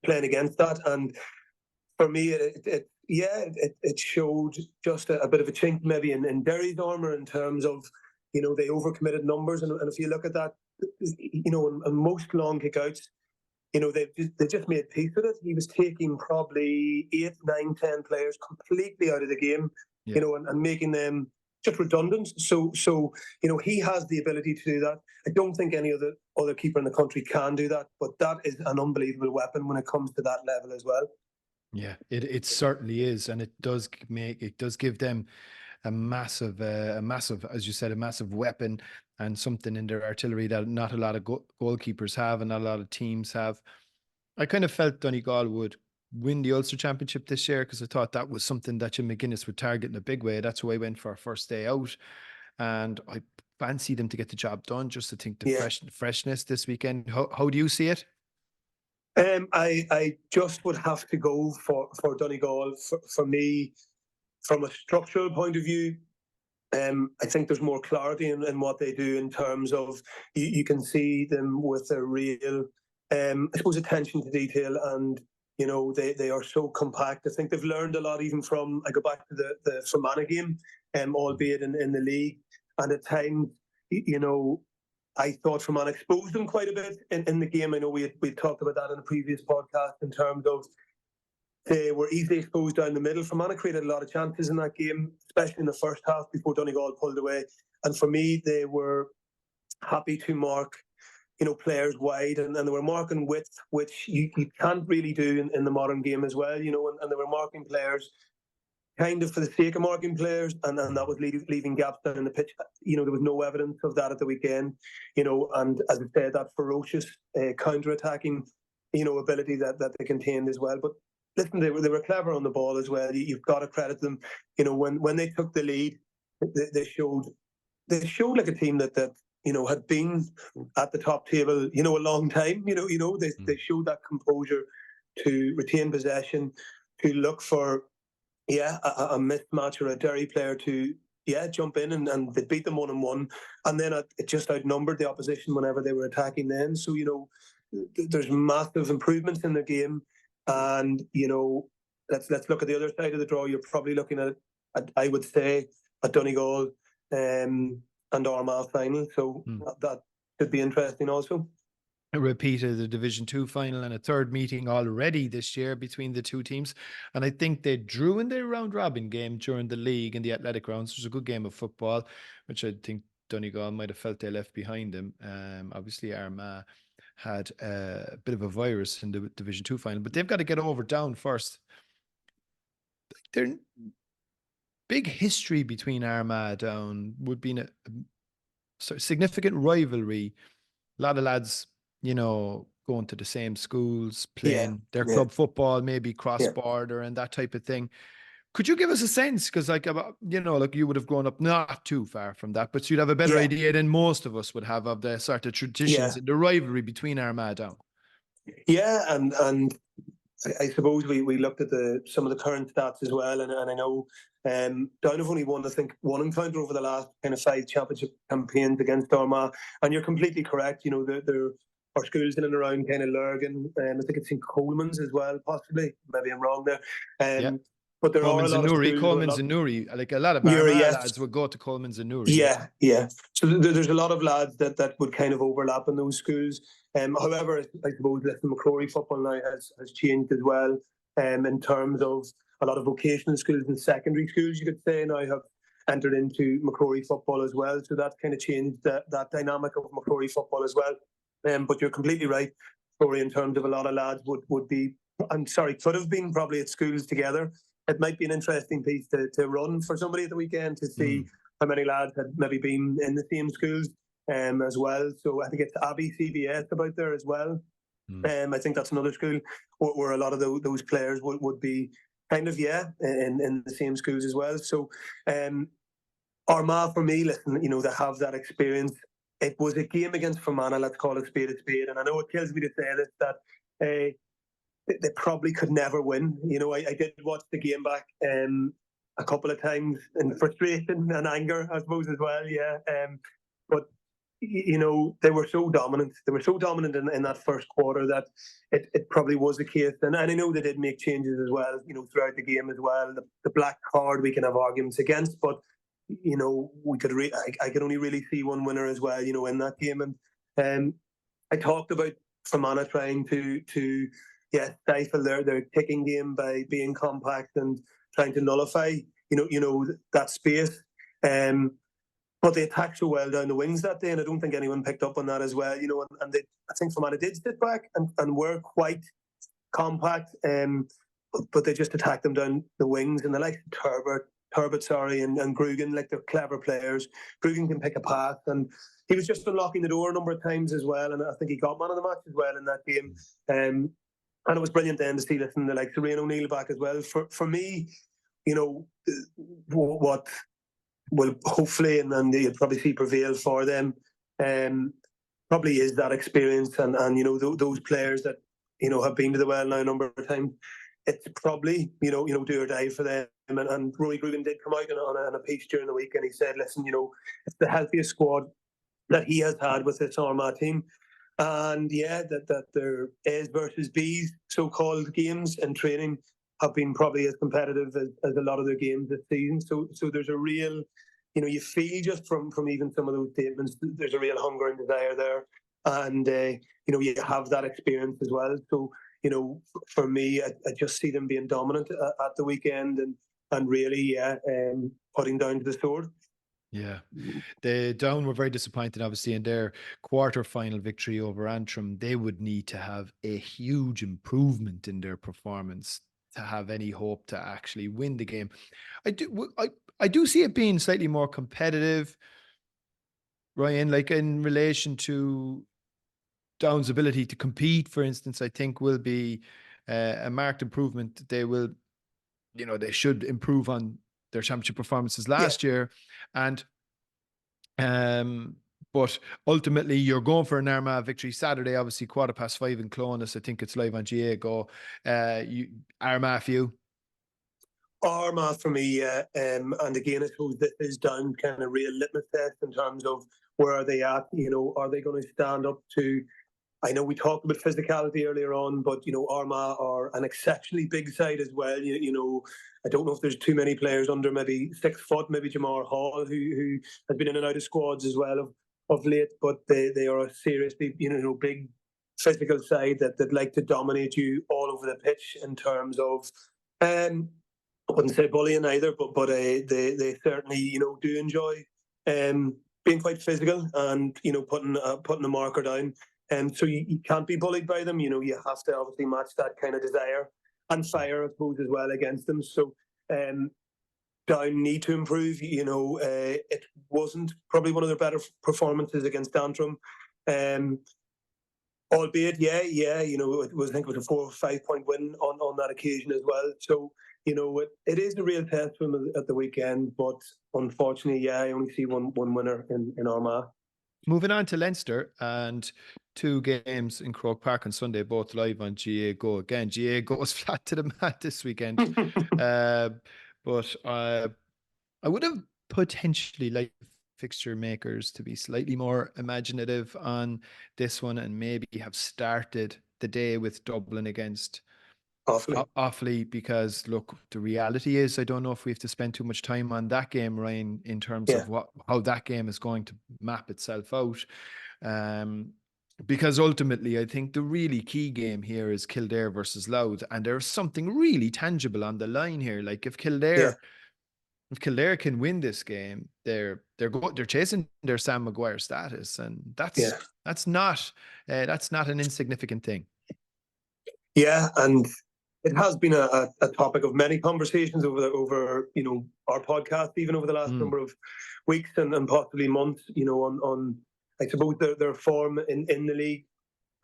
playing against that. And for me, it showed just a bit of a chink maybe in Derry's armour in terms of, they overcommitted numbers, and if you look at that, in most long kickouts, they just made peace with it. He was taking probably 8, 9, 10 players completely out of the game, and making them just redundant. So he has the ability to do that. I don't think any other keeper in the country can do that, but that is an unbelievable weapon when it comes to that level as well. Yeah, it certainly is, and it does give them a massive, as you said, a massive weapon and something in their artillery that not a lot of goalkeepers have and not a lot of teams have. I kind of felt Donegal would win the Ulster Championship this year because I thought that was something that Jim McGuinness would target in a big way. That's why I went for our first day out, and I fancy them to get the job done. Just to think the freshness this weekend. How do you see it? I just would have to go for Donegal. For me, from a structural point of view, I think there's more clarity in what they do in terms of you can see them with a real, I suppose, attention to detail, and they are so compact. I think they've learned a lot even from, I go back to the Fermanagh game, albeit in the league, and at times, I thought Fermanagh exposed them quite a bit in the game. I know we talked about that in a previous podcast in terms of they were easily exposed down the middle. Fermanagh created a lot of chances in that game, especially in the first half before Donegal pulled away. And for me, they were happy to mark, players wide, and they were marking width, which you can't really do in the modern game as well, and they were marking players kind of for the sake of marking players, and that was leaving gaps down in the pitch. There was no evidence of that at the weekend, and as I said, that ferocious counter-attacking, ability that they contained as well. But listen, they were clever on the ball as well. You've got to credit them. When they took the lead, they showed like a team that had been at the top table, a long time. They showed that composure to retain possession, to look for a mismatch or a Derry player to jump in, and they beat them 1-on-1, and then it just outnumbered the opposition whenever they were attacking then. So there's massive improvements in their game, and let's look at the other side of the draw. You're probably looking at I would say a Donegal and Armagh final, so that could be interesting also. A repeat of the Division 2 final and a third meeting already this year between the two teams. And I think they drew in their round-robin game during the league in the athletic rounds. It was a good game of football, which I think Donegal might have felt they left behind them. Obviously, Armagh had a bit of a virus in the Division 2 final, but they've got to get over Down first. Their big history between Armagh and Down would be a significant rivalry. A lot of lads, going to the same schools, playing their club football, maybe cross-border and that type of thing. Could you give us a sense? Because, you would have grown up not too far from that, but you'd have a better idea than most of us would have of the sort of traditions and the rivalry between Armagh and Down. Yeah, and I suppose we looked at some of the current stats as well, and I know Down have only won, I think, one encounter over the last kind of 5 championship campaigns against Armagh, and you're completely correct. There are schools in and around kind of Lurgan, I think it's in Coleman's as well, possibly. Maybe I'm wrong there. But there Coleman's are a lot of Coleman's and Newry. Like a lot of Armagh lads would go to Coleman's and Newry. Yeah. So there's a lot of lads that would kind of overlap in those schools. However, I suppose the McCrory football now has changed as well. In terms of a lot of vocational schools and secondary schools, you could say, now have entered into McCrory football as well. So that kind of changed that dynamic of McCrory football as well. But you're completely right, Rory, in terms of a lot of lads could have been probably at schools together. It might be an interesting piece to run for somebody at the weekend to see how many lads had maybe been in the same schools as well. So I think it's Abbey CBS about there as well. I think that's another school where a lot of those players would be kind of, in the same schools as well. So Armagh, for me, listen, they have that experience. It was a game against Fermanagh, let's call it spade a spade. And I know it kills me to say this, that they probably could never win. I did watch the game back a couple of times in frustration and anger, I suppose, as well, but, they were so dominant. They were so dominant in that first quarter that it probably was a case. And I know they did make changes as well, throughout the game as well. The black card we can have arguments against, but, I could only really see one winner as well, in that game. And I talked about Fermanagh trying to stifle their kicking game by being compact and trying to nullify, that space. But they attacked so well down the wings that day, and I don't think anyone picked up on that as well. And I think Fermanagh did sit back and were quite compact, but they just attacked them down the wings. And they like Turbot, and Grugan, like they're clever players. Grugan can pick a pass, and he was just unlocking the door a number of times as well. And I think he got man of the match as well in that game. And it was brilliant then to see the likes of Rian O'Neill back as well. For me, what will hopefully, and you'll probably see prevail for them, probably is that experience and those players that have been to the well now a number of times. It's probably do or die for them. And Rory Grugan did come out on a piece during the week, and he said, listen, it's the healthiest squad that he has had with this Armagh team. And that their A's versus B's so-called games and training have been probably as competitive as a lot of their games this season. So there's a real, you feel just from even some of those statements, there's a real hunger and desire there. And, you have that experience as well. So, for me, I just see them being dominant at the weekend and really, putting down to the sword. Yeah, the Down were very disappointed, obviously, in their quarter-final victory over Antrim. They would need to have a huge improvement in their performance to have any hope to actually win the game. I do see it being slightly more competitive, Ryan, like in relation to Down's ability to compete, for instance, I think will be a marked improvement. They will, they should improve on their championship performances last year. And but ultimately you're going for an Armagh victory Saturday, obviously 5:15 in Clonus. I think it's live on GAA Go. Armagh for you? Armagh for me, and again, I suppose this is Down kind of real litmus test in terms of where are they at. Are they going to stand up to? I know we talked about physicality earlier on, but Armagh are an exceptionally big side as well. I don't know if there's too many players under maybe 6 foot, maybe Jamar Hall, who has been in and out of squads as well of late, but they are a seriously big physical side that like to dominate you all over the pitch in terms of I wouldn't say bullying either, but they certainly do enjoy being quite physical and, you know, putting a marker down. So you can't be bullied by them. You know, you have to obviously match that kind of desire and fire, I suppose, as well against them. So Down need to improve. You know, it wasn't probably one of their better performances against Antrim. Albeit, you know, I think it was a 4 or 5 point win on that occasion as well. So, you know, it is a real test for them at the weekend. But unfortunately, I only see one winner in Armagh. Moving on to Leinster, and 2 games in Croke Park on Sunday, both live on GAA Go. Again, GAA goes flat to the mat this weekend. But I would have potentially liked fixture makers to be slightly more imaginative on this one and maybe have started the day with Dublin against Offaly, because look, the reality is I don't know if we have to spend too much time on that game, Ryan, in terms of how that game is going to map itself out. Because ultimately I think the really key game here is Kildare versus Louth, and there's something really tangible on the line here. Like if Kildare can win this game, they're chasing their Sam Maguire status, and that's not an insignificant thing. Yeah, and it has been a topic of many conversations over you know, our podcast, even over the last number of weeks and possibly months. You know, on I suppose their form in the league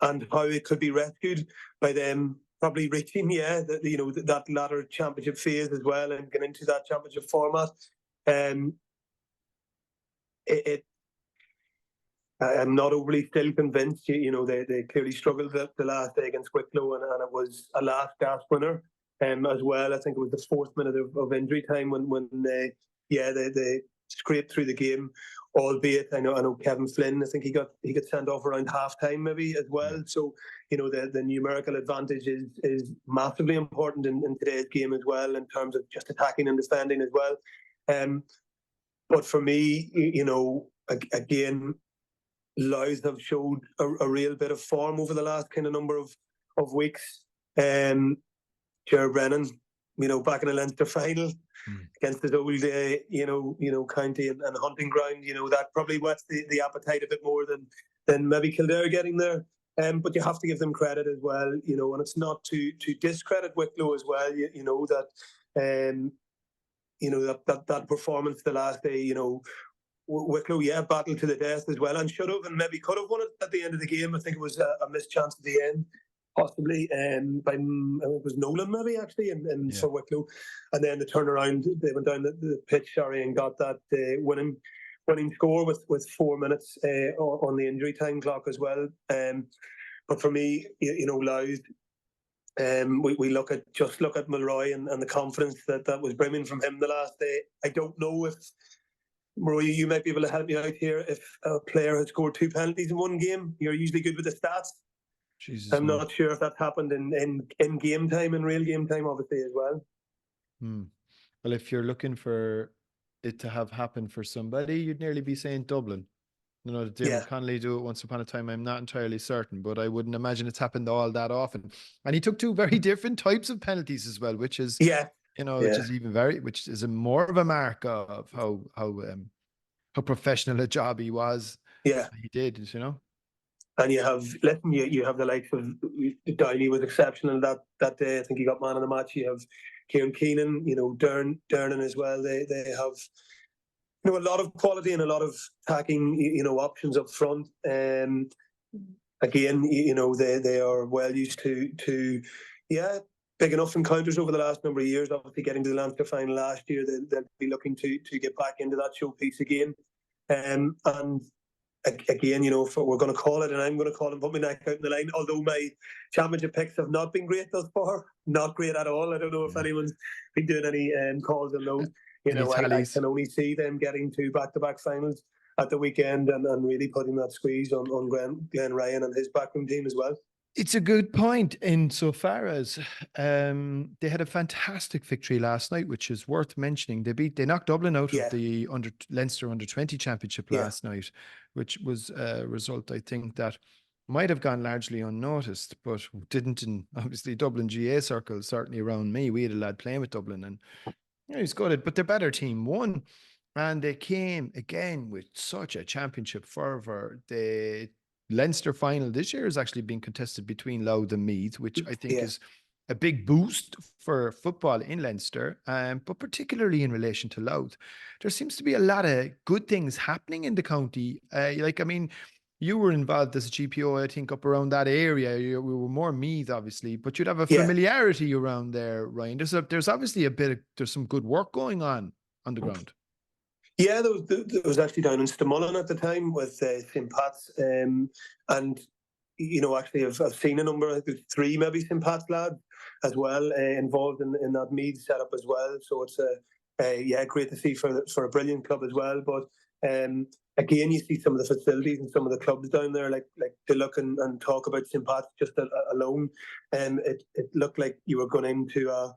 and how it could be rescued by them probably reaching that latter championship phase as well and getting into that championship format. I'm not overly still convinced. You know, they clearly struggled the last day against Wicklow, and it was a last gasp winner as well. I think it was the 4th minute of injury time when they scraped through the game. Albeit, I know Kevin Flynn, I think he got sent off around half time maybe as well. So, you know, the numerical advantage is massively important in today's game as well, in terms of just attacking and defending as well. But for me, you know, again, Laois have showed a real bit of form over the last kind of number of weeks. Jared Brennan, you know, back in the Leinster final against his old, county and hunting ground. You know, that probably whets the appetite a bit more than maybe Kildare getting there. But you have to give them credit as well, you know, and it's not to discredit Wicklow as well. You know that, that performance the last day, you know. Wicklow, battled to the death as well, and should have and maybe could have won it at the end of the game. I think it was a missed chance at the end, possibly by I think it was Nolan maybe actually, and for Wicklow, and then the turnaround, they went down the pitch, and got that winning score with 4 minutes on the injury time clock as well. But for me, you know, Louth, we look at Mulroy and the confidence that was brimming from him the last day. I don't know if, Rory, you might be able to help me out here. If a player has scored 2 penalties in one game, you're usually good with the stats. Jesus, I'm not sure if that happened in game time, in real game time, obviously, as well. Well, if you're looking for it to have happened for somebody, you'd nearly be saying Dublin. You know, did David Connolly do it once upon a time? I'm not entirely certain, but I wouldn't imagine it's happened all that often. And he took 2 very different types of penalties as well, which is which is more of a mark of how professional a job he was. Yeah, he did, you know. And you have the likes of Downey was exceptional that day. I think he got man of the match. You have Kieran Keenan, you know, Dernan as well. They have, you know, a lot of quality and a lot of attacking, you know, options up front. Again, you know, they are well used to big enough encounters over the last number of years. Obviously, getting to the Leinster final last year, they'll be looking to get back into that showpiece again. And again, you know, we're going to call it, and I'm going to call and put my neck out in the line. Although my championship picks have not been great thus far, not great at all. I don't know if anyone's been doing any calls on those. You know, I can only see them getting to back-to-back finals at the weekend and really putting that squeeze on Glenn Ryan and his backroom team as well. It's a good point insofar as they had a fantastic victory last night, which is worth mentioning. They knocked Dublin out of the Leinster under-20 championship last night, which was a result I think that might have gone largely unnoticed, but didn't in obviously Dublin GA circles, certainly around me. We had a lad playing with Dublin and he's got it, but their better team won. And they came again with such a championship fervour. The Leinster final this year is actually being contested between Louth and Meath, which I think is a big boost for football in Leinster, but particularly in relation to Louth. There seems to be a lot of good things happening in the county. You were involved as a GPO, I think, up around that area. We were more Meath, obviously, but you'd have a familiarity around there, Ryan. There's obviously there's some good work going on the ground. Yeah, there was actually down in Stamullen at the time with St. Pat's, and actually I've seen a number, I think 3 maybe St. Pat's lads as well involved in that Meath setup as well. So it's great to see for a brilliant club as well. But again, you see some of the facilities and some of the clubs down there, like to look and talk about St. Pat's just alone, it looked like you were going into a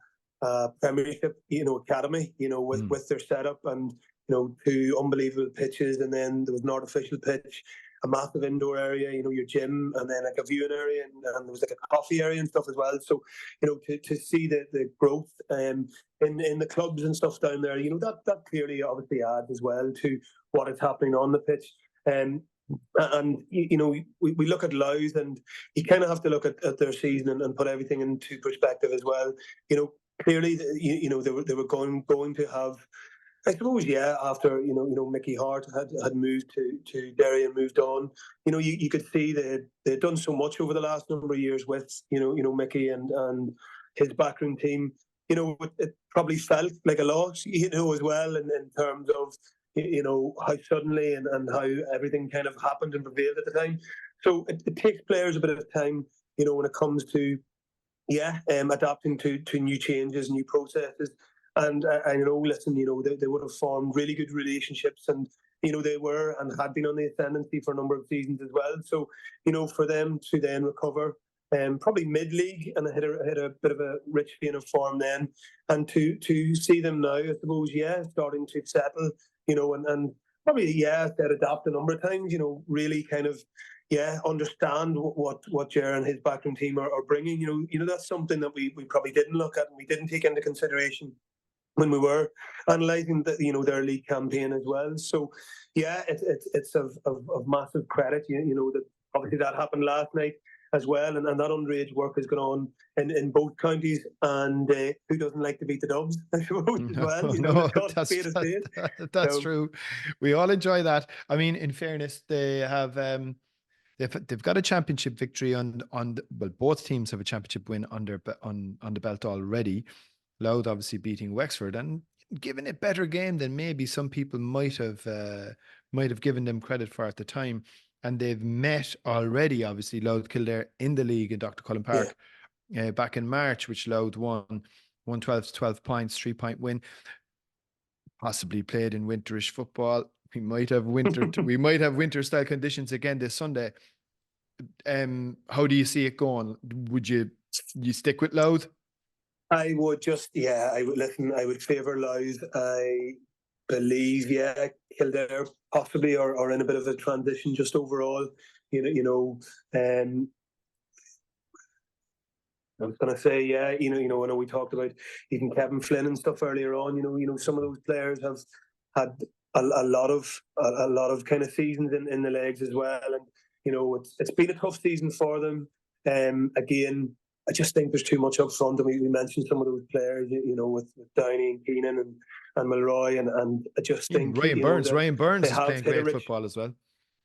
Premiership, academy, with their setup and. 2 unbelievable pitches, and then there was an artificial pitch, a massive indoor area, your gym, and then like a viewing area, and there was like a coffee area and stuff as well. So, to see the growth in the clubs and stuff down there, that clearly obviously adds as well to what is happening on the pitch. And we look at Laois, and you kind of have to look at their season and put everything into perspective as well. Clearly, they were going to have. I suppose, after, Mickey Hart had moved to Derry and moved on, you could see they'd done so much over the last number of years with, Mickey and his backroom team. It probably felt like a loss, as well, in terms of, how suddenly and how everything kind of happened and prevailed at the time. So it takes players a bit of time, when it comes to, adapting to new changes, new processes. And I know, listen, they would have formed really good relationships, and they were and had been on the ascendancy for a number of seasons as well. So for them to then recover, probably mid-league, and hit a bit of a rich vein of form then, and to see them now, I suppose, starting to settle, and probably they'd adapt a number of times, really kind of understand what Ger and his backroom team are bringing. That's something that we probably didn't look at and we didn't take into consideration when we were analysing their league campaign as well. So it's of massive credit, that obviously that happened last night as well, and that underage work has gone on in both counties, and who doesn't like to beat the Dubs, I suppose, as well. That's true. We all enjoy that. I mean, in fairness, they have they've got a championship victory on both teams have a championship win on the belt already. Louth obviously beating Wexford and giving a better game than maybe some people might have given them credit for at the time. And they've met already, obviously, Louth Kildare in the league in Dr. Cullen Park back in March, which Louth won 12 points, 3-point win. Possibly played in winterish football. We might have winter style conditions again this Sunday. How do you see it going? Would you stick with Louth? I would I would favour Louth. I believe, Kildare possibly are in a bit of a transition just overall. I was going to say, I know we talked about even Kevin Flynn and stuff earlier on. Some of those players have had a lot of kind of seasons in the legs as well, and it's been a tough season for them. Again, I just think there's too much up front. I mean, we mentioned some of those players, with Downey and Keenan and Mulroy, and I just think Ryan Burns is playing great football as well.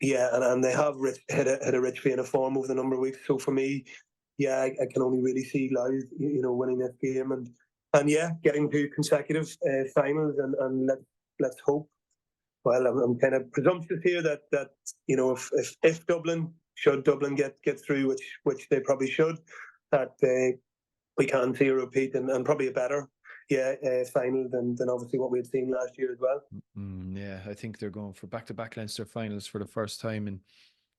Yeah, and they have hit a rich vein of form over the number of weeks. So for me, I can only really see Louth, winning this game and getting to consecutive finals and let's hope. Well, I'm kind of presumptuous here that if Dublin get through, which they probably should, that we can see a repeat and probably a better final than obviously what we had seen last year as well. I think they're going for back-to-back Leinster finals for the first time in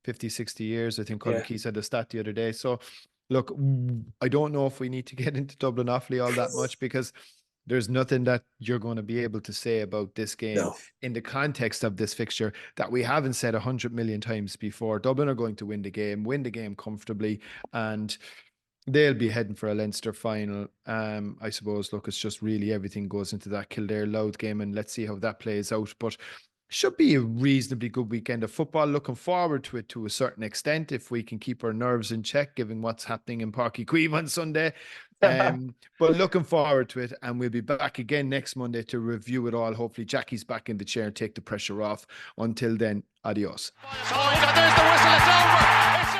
50, 60 years. I think Colin Key said the stat the other day. So, look, I don't know if we need to get into Dublin Offaly all that much because there's nothing that you're going to be able to say about this game in the context of this fixture that we haven't said 100 million times before. Dublin are going to win the game comfortably. And They'll be heading for a Leinster final. I suppose, look, it's just really everything goes into that Kildare-Louth game, and let's see how that plays out. But should be a reasonably good weekend of football. Looking forward to it to a certain extent if we can keep our nerves in check, given what's happening in Páirc Uí Chaoimh on Sunday. But looking forward to it, and we'll be back again next Monday to review it all. Hopefully Jacqui's back in the chair and take the pressure off. Until then, adios. Oh, there's the whistle, it's over.